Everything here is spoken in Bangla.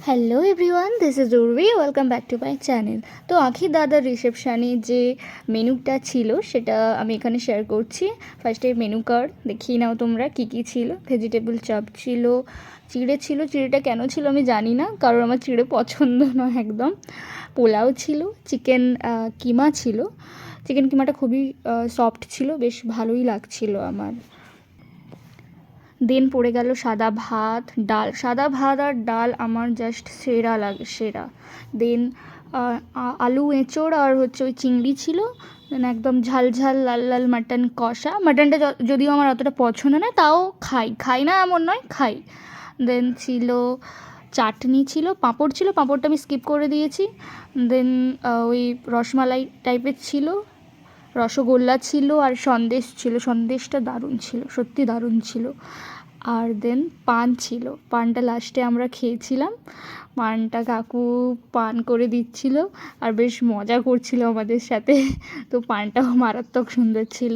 Hello everyone, this is Urvi. Welcome back to my channel. তো আখি দাদার রিসেপশানে যে মেনুটা ছিল সেটা আমি এখানে শেয়ার করছি। ফার্স্টে মেনু কার্ড দেখিয়ে নাও তোমরা কী কী ছিল। ভেজিটেবল চপ ছিল, চিড়ে ছিল। চিড়েটা কেন ছিল আমি জানি না, কারণ আমার চিড়ে পছন্দ নয় একদম। পোলাও ছিল, চিকেন কিমা ছিল। চিকেন কিমাটা খুবই সফট ছিল, বেশ ভালোই লাগছিল আমার। দেন পড়ে গেল সাদা ভাত, ডাল। সাদা ভাত আর ডাল আমার জাস্ট সেরা লাগে, সেরা। দেন আলু এঁচোড় আর হচ্ছে ওই চিংড়ি ছিল। দেন একদম ঝাল ঝাল লাল লাল মাটন কষা। মাটনটা যদিও আমার অতটা পছন্দ না, তাও খাই না এমন নয়, খাই। দেন ছিল চাটনি, ছিল পাঁপড়, ছিল পাঁপড়টা আমি স্কিপ করে দিয়েছি। দেন ওই রসমালাই টাইপের ছিল, রসগোল্লা ছিল আর সন্দেশ ছিল। সন্দেশটা দারুণ ছিল, সত্যি দারুণ ছিল। আর দেন পান ছিল, পানটা লাস্টে আমরা খেয়েছিলাম। পানটা কাকু পান করে দিচ্ছিল আর বেশ মজা করছিল আমাদের সাথে। তো পানটাও মারাত্মক সুন্দর ছিল।